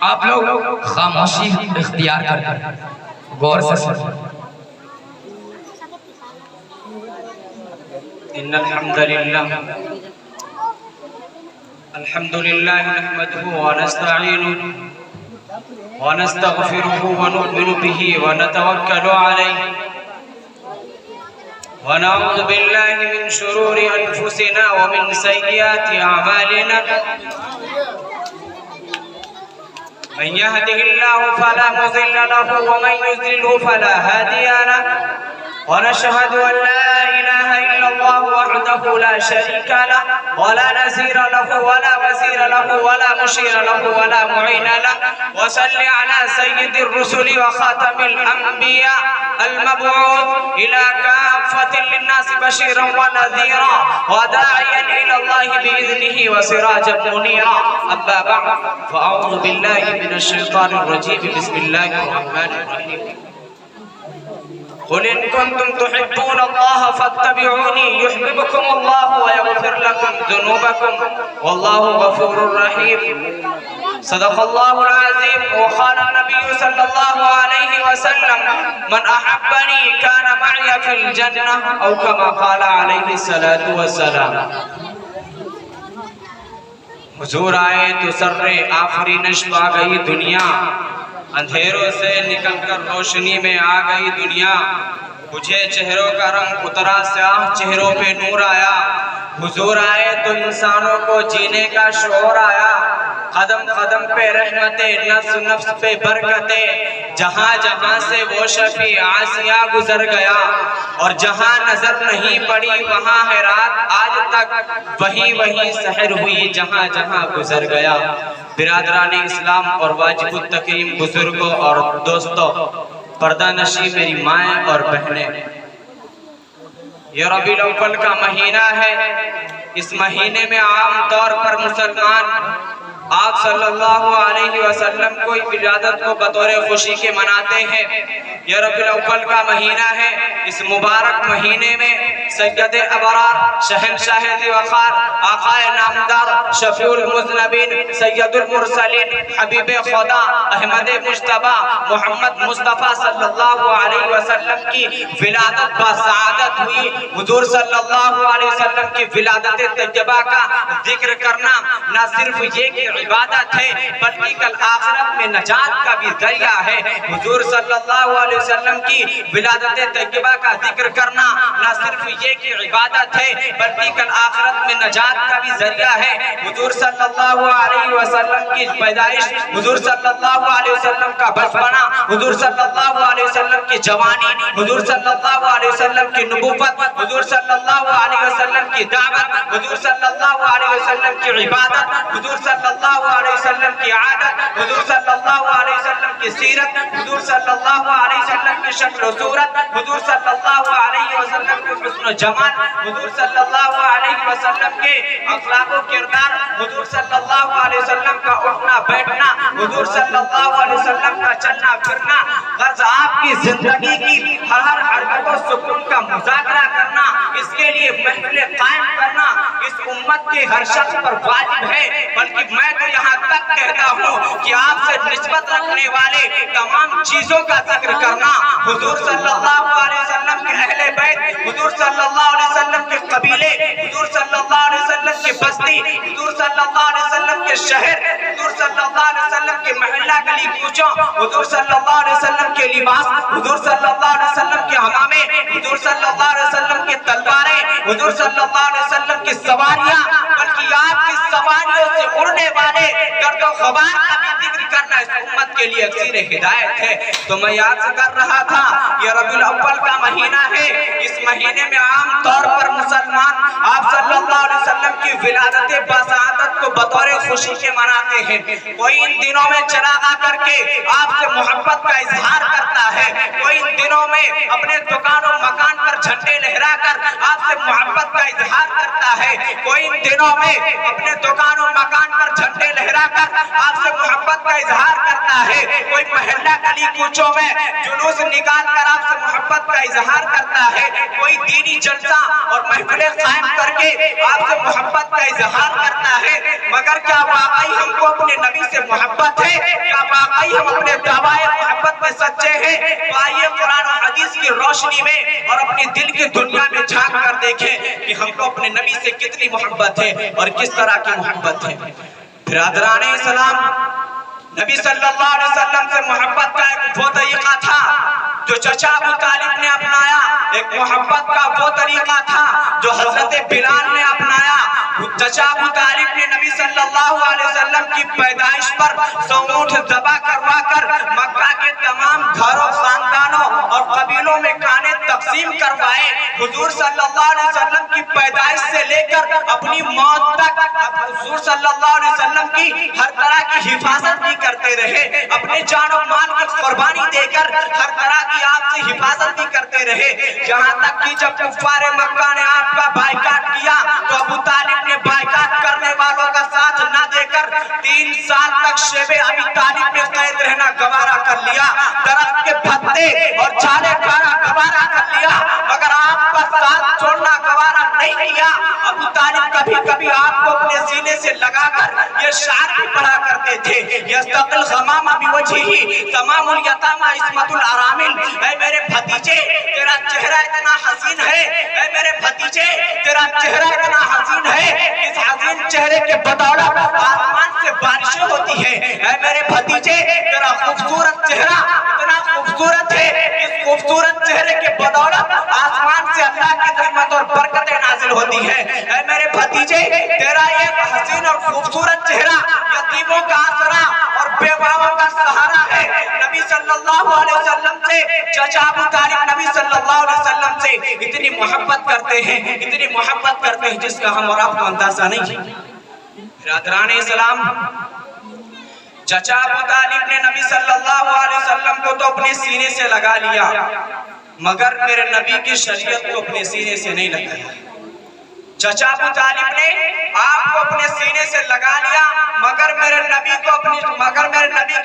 آپ لوگ خاموشی اختیار کر غور سے سنیں۔ ان الحمد للہ نحمده ونستعینه ونستغفره ونؤمن به ونتوکل علیہ ونعوذ باللہ من شرور انفسنا ومن سیئات اعمالنا من يهده الله فلا مضل له ومن يضلل فلا هادي له ونشهد أن لا إله إلا الله وحده لا شريك له ولا نظير له ولا وزير له ولا مشير له ولا معين له وصل على سيد الرسل وخاتم الأنبياء المبعوث إلى كافة للناس بشيرا ونذيرا وداعيا إلى الله بإذنه وسراجا منيرا أما بعد فأعوذ بالله من الشيطان الرجيم بسم الله الرحمن الرحيم قل إن كنتم تحبون الله فاتبعوني يحببكم الله ويغفر لكم ذنوبكم والله غفور رحيم صدق الله العظيم وقال النبي صلى الله عليه وسلم من أحبني كان معي في الجنة أو كما قال عليه الصلاة والسلام حضور آئے تو سر آخری نشب آ گئی دنیا اندھیروں سے نکل کر روشنی میں آ گئی دنیا بجھے چہروں کا رنگ اترا سیاہ چہروں پہ نور آیا حضور آئے تو انسانوں کو جینے کا شعور آیا قدم قدم پہ رحمتیں نفس نفس پہ برکتیں جہاں جہاں سے وہ شفیع آسیہ گزر گیا اور جہاں نظر نہیں پڑی وہاں ہے رات آج تک وہی سحر ہوئی جہاں جہاں گزر گیا برادران اسلام اور واجب التکریم بزرگوں اور دوستوں پردہ نشی میری مائیں اور بہنیں یہ ربیع الاول کا مہینہ ہے اس مہینے میں عام طور پر مسلمان آپ صلی اللہ علیہ وسلم کو ولادت کو بطور خوشی کے مناتے ہیں یہ ربیع الاول کا مہینہ ہے اس مبارک مہینے میں سید ابرار شہنشاہ ذی وقار آقا نامدار شفیع المذنبین سید المرسلین حبیب خدا احمد مجتبی محمد مصطفیٰ صلی اللہ علیہ وسلم کی ولادت بسعادت ہوئی حضور صلی اللہ علیہ وسلم کی ولادت طیبہ کا ذکر کرنا نہ صرف یہ کہ عبادت ہے بلکہ کل آخرت میں نجات کا بھی ذریعہ ہے حضور صلی اللہ علیہ وسلم کی ولادت طیبہ کا ذکر کرنا نہ صرف یہ کہ عبادت ہے بلکہ کل آخرت میں نجات کا بھی ذریعہ ہے حضور صلی اللہ علیہ وسلم کی پیدائش حضور صلی اللہ علیہ وسلم کا بچپنا حضور صلی اللہ علیہ وسلم کی جوانی حضور صلی اللہ علیہ وسلم کی نبوت حضور صلی اللہ علیہ وسلم کی دعوت حضور صلی اللہ علیہ وسلم کی عبادت حضور صلی اللہ علیہ وسلم کی عادت حضور صلی اللہ علیہ وسلم کی سیرت حضور صلی اللہ علیہ وسلم کی شکل و صورت حضور صلی اللہ علیہ وسلم کی حسن و جمال حضور صلی اللہ علیہ وسلم کے اخلاق و کردار حضور صلی اللہ علیہ وسلم کا اٹھنا بیٹھنا حضور صلی اللہ علیہ وسلم کا چلنا پھرنا غرض آپ کی زندگی کی ہر حرکت و سکون کا مذاکرہ کرنا اس کے لیے محفل قائم کرنا اس امت کے ہر شخص پر واجب ہے بلکہ میں تو یہاں تک کہتا ہوں کہ آپ سے نسبت رکھنے والے تمام چیزوں کا ذکر کرنا حضور صلی اللہ علیہ وسلم کے اہل بیت حضور صلی اللہ علیہ وسلم کے قبیلے حضور صلی اللہ علیہ وسلم کے بستی حضور صلی اللہ علیہ وسلم کے شہر حضور صلی اللہ علیہ وسلم کے محلہ گلی کوچوں حضور صلی اللہ علیہ وسلم کے لباس حضور صلی اللہ علیہ وسلم کے حمامے حضور صلی اللہ علیہ وسلم کے تلواریں حضور صلی اللہ علیہ وسلم کی سواریاں بلکہ آپ کی سواریوں سے اڑنے والے گرد و غبار کا بھی ذکر کرنا اس امت کے لیے اکثیر ہدایت ہے تو میں یاد کر رہا تھا یہ ربیع الاول کا مہینہ ہے اس مہینے میں عام طور پر مسلمان آپ صلی اللہ علیہ وسلم کی ولادت بسعادت کو بطور خوشی کے مناتے ہیں کوئی ان دنوں میں چراغ کر کے آپ سے محبت کا اظہار کرتا ہے کوئی ان دنوں میں اپنے دکان و مکان پر جھنڈے لہرا کر آپ سے محبت کا اظہار کرتا ہے کوئی ان دنوں میں اپنے دکان و مکان پر جھنڈے لہرا کر آپ سے محبت محبت کا اظہار کرتا ہے، کوئی محلہ گلی کوچوں میں جلوس نکال کر آپ سے محبت کا اظہار کرتا ہے، کوئی دینی جلسہ اور محفلیں قائم کر کے آپ سے محبت کا اظہار کرتا ہے، مگر کیا واقعی ہم کو اپنے نبی سے محبت ہے؟ کیا واقعی ہم اپنے دعوائے محبت میں سچے ہیں؟ تو آئیے قرآن و حدیث کی روشنی میں اور اپنے دل کی دنیا میں جھانک کر دیکھیں کہ ہم کو اپنے نبی سے کتنی محبت ہے اور کس طرح کی محبت ہے۔ برادران اسلام، نبی صلی اللہ علیہ وسلم سے محبت کا ایک وہ طریقہ تھا جو چچا ابو طالب نے اپنایا، ایک محبت کا وہ طریقہ تھا جو حضرت بلال نے اپنایا۔ چچا ابو طالب نے نبی صلی اللہ علیہ وسلم کی پیدائش پر 100 اونٹ ذبح کروا کر مکہ کے تمام گھروں، خاندانوں اور قبیلوں میں کھانے تقسیم کروائے۔ حضور صلی اللہ علیہ وسلم کی پیدائش سے لے کر اپنی موت تک حضور صلی اللہ علیہ وسلم کی ہر طرح کی حفاظت بھی کرتے رہے، اپنے جان و مال کی قربانی دے کر ہر طرح کی آپ سے حفاظت بھی کرتے رہے، یہاں تک کہ جب کفار مکہ نے آپ کا بائیکاٹ کیا تو ابو طالب نے بائیکاٹ کرنے والوں کا ساتھ نہ دے کر 3 سال تک شیب ابی طالب نے قید رہنا گوارا کر لیا، درخت کے پتے اور چھالے کھانا گوارا کر لیا، مگر آپ کا ساتھ چھوڑنا گوارا نہیں کیا۔ ابو طالب کبھی کبھی آپ کو اپنے سینے سے لگا کر یہ شعر بھی پڑھا کرتے تھے، یستقل غمام بوجہی تمام الیتامى عصمت الارامل، اے میرے بھتیجے تیرا چہرہ اتنا حسین ہے، اے میرے بھتیجے تیرا چہرہ اتنا حسین ہے، اس حسین چہرے کے بدولت آسمان سے بارشیں ہوتی ہیں، اے میرے بھتیجے تیرا خوبصورت چہرہ اتنا خوبصورت ہے، اس خوبصورت چہرے کے بدولت آسمان سے اللہ کی رحمت اور برکتیں نازل ہوتی ہیں، اے میرے بھتیجے تیرا یہ حسین اور خوبصورت چہرہ یتیموں کا آسرا اور بیواؤں کا سہارا ہے۔ نبی صلی اللہ علیہ وسلم سے چچا ابو طالب نبی صلی اللہ علیہ وسلم سے اتنی محبت کرتے ہیں، اتنی محبت کرتے ہیں جس کا ہم اور آپ کو اندازہ نہیں ہے۔ برادران اسلام، چچا ابو طالب نے نبی صلی اللہ علیہ وسلم کو تو اپنے سینے سے لگا لیا، مگر میرے نبی کی شریعت کو اپنے سینے سے نہیں لگایا۔ چچا ابو طالب نے آپ کو اپنے سینے سے لگا لیا، مگر میرے نبی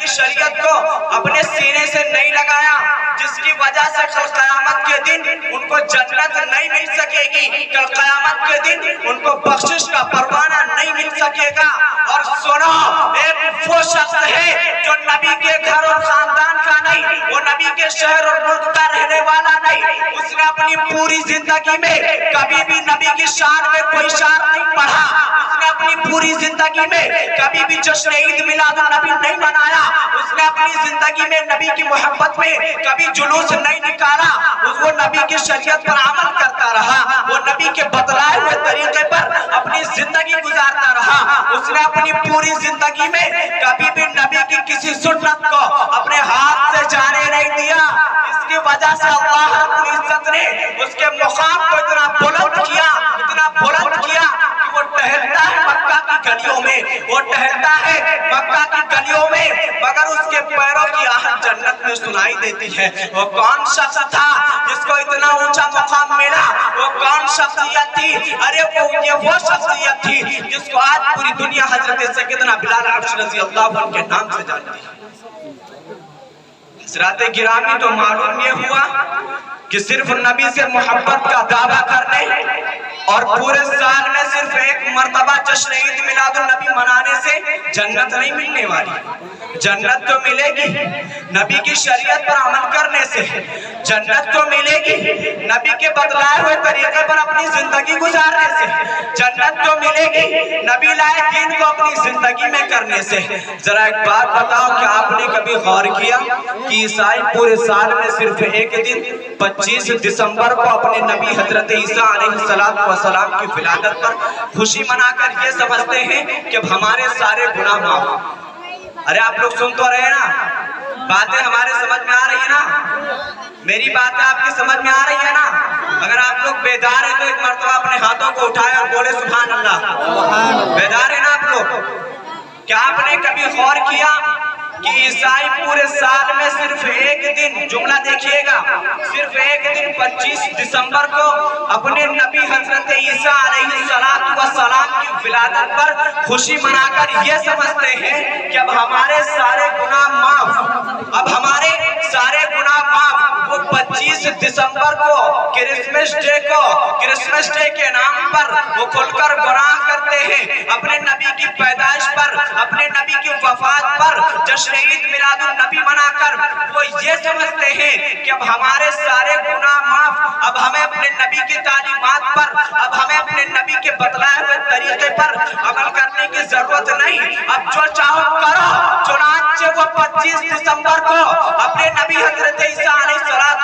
کی شریعت کو اپنے سینے سے نہیں لگایا، جس کی وجہ سے کل قیامت کے دن ان کو جنت نہیں مل سکے گی، کل قیامت کے دن ان کو بخشش کا پروانہ نہیں مل سکے گا۔ اور سنو، ایک وہ شخص ہے جو نبی کے گھر اور خاندان کا نہیں، وہ نبی کے شہر اور ملک کا رہنے والا نہیں، اس نے اپنی پوری زندگی میں کبھی بھی نبی کی شان میں کوئی شعر نہیں پڑھا، اس نے اپنی پوری زندگی میں کبھی بھی جشن عید میلاد النبی نہیں منایا، اس نے اپنی زندگی میں نبی کی محبت میں کبھی جلوس نہیں نکالا، وہ نبی کی شریعت پر عمل کرتا رہا، وہ نبی کے بتلائے ہوئے طریقے پر اپنی زندگی گزارتا رہا، اس نے اپنی پوری زندگی میں کبھی بھی نبی کی کسی سنت کو اپنے ہاتھ سے جانے نہیں دیا۔ اس کی وجہ سے اللہ رب العزت نے اس کے مقام کو اتنا بلند کیا کہ وہ ٹہلتا ہے مکہ کی گلیوں میں، وہ ٹہلتا ہے مکہ کی گلیوں میں، مگر اس کے پیروں کی آہٹ جنت میں سنائی دیتی ہے۔ وہ کون شخص تھا جس کو اتنا اونچا مقام ملا؟ وہ کون شخصیت تھی؟ ارے وہ شخصیت تھی جس کو آج پوری دنیا حضرت سیدنا بلال حبشی رضی اللہ عنہ کے نام سے جانتی ہے۔ حضرات گرامی، تو معلوم یہ ہوا کہ صرف نبی سے محبت کا دعویٰ کرنے اور پورے سال میں صرف ایک مرتبہ جشن عید میلاد النبی منانے سے جنت نہیں ملنے والی، جنت تو ملے گی نبی کی شریعت پر عمل کرنے سے، جنت تو ملے گی نبی کے بتلائے ہوئے طریقے پر اپنی زندگی گزارنے سے، جنت تو ملے گی نبی لائے دین کو اپنی زندگی میں کرنے سے۔ ذرا ایک بات بتاؤ کہ آپ نے کبھی غور کیا کہ عیسائی پورے سال میں صرف ایک دن 25 دسمبر کو اپنے نبی حضرت عیسیٰ علیہ السلام کی ولادت پر خوشی منا کر یہ سمجھتے ہیں کہ ہمارے سارے گناہ معاف۔ ارے آپ لوگ سن تو رہے نا، باتیں ہمارے سمجھ میں آ رہی ہیں نا، میری باتیں آپ کی سمجھ میں آ رہی ہے نا؟ اگر آپ لوگ بیدار ہیں تو ایک مرتبہ اپنے ہاتھوں کو اٹھائے اور بولے سبحان اللہ۔ بیدار ہیں نا آپ لوگ؟ کیا آپ نے کبھی غور کیا کہ عیسائی پورے سال میں صرف ایک دن، جملہ دیکھیے گا، صرف ایک دن 25 دسمبر کو اپنے نبی حضرت عیسیٰ علیہ السلام کی ولادت پر خوشی منا کر یہ سمجھتے ہیں کہ اب ہمارے سارے گناہ معاف، اب ہمارے سارے گناہ معاف۔ وہ 25 دسمبر کو کرسمس ڈے کے نام پر وہ کھل کر گناہ کرتے ہیں، اپنے نبی کی پیدائش پر، اپنے نبی کی وفات پر جشن عید میلاد النبی منا کر وہ یہ سمجھتے ہیں کہ اب ہمارے سارے گناہ معاف، اب ہمیں اپنے نبی کی تعلیمات پر، اب ہمیں اپنے نبی کے بتلائے ہوئے طریقے پر عمل کرنے کی ضرورت نہیں، اب جو چاہو کرو۔ چنانچہ وہ 25 دسمبر کو اپنے نبی حضرت عیسیٰ علیہ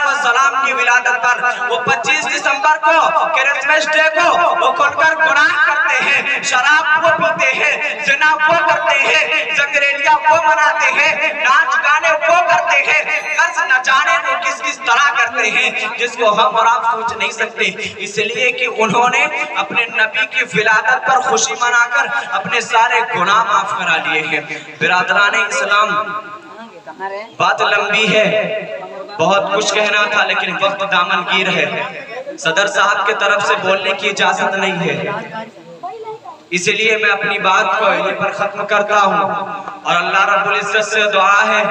السلام کی ولادت پر، وہ 25 دسمبر کو کرسمس ڈے کو وہ کھل کر گناہ کرتے ہیں، شراب وہ پیتے ہیں، زنا وہ کرتے ہیں، زنگریلیاں وہ مناتے ہیں، ناچ گانے وہ کرتے ہیں، قرض نہ جانے وہ کس طرح کرتے ہیں جس کو ہم اور آپ سوچ نہیں سکتے، اس لیے کہ انہوں نے اپنے نبی کی ولادت پر خوشی منا کر اپنے سارے گناہ معاف کرا لیے ہیں۔ برادران اسلام، بات لمبی ہے، بہت کچھ کہنا تھا لیکن وقت دامن گیر ہے، صدر صاحب کے طرف سے بولنے کی اجازت نہیں ہے، اسی لیے میں اپنی بات کو یہیں پر ختم کرتا ہوں، اور اللہ رب العزت سے دعا ہے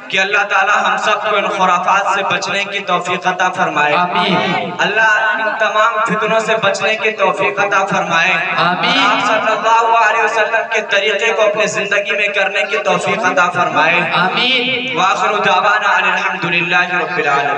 کہ اللہ تعالی ہم سب کو ان خرافات سے بچنے کی توفیق عطا فرمائے، آمین۔ اللہ ان تمام فتنوں سے بچنے کی توفیق عطا فرمائے، آمین۔ آپ صلی اللہ علیہ وسلم کے طریقے کو اپنے زندگی میں کرنے کی توفیق عطا فرمائے، آمین۔ وآخر دعوانا ان الحمدللہ رب العالمین۔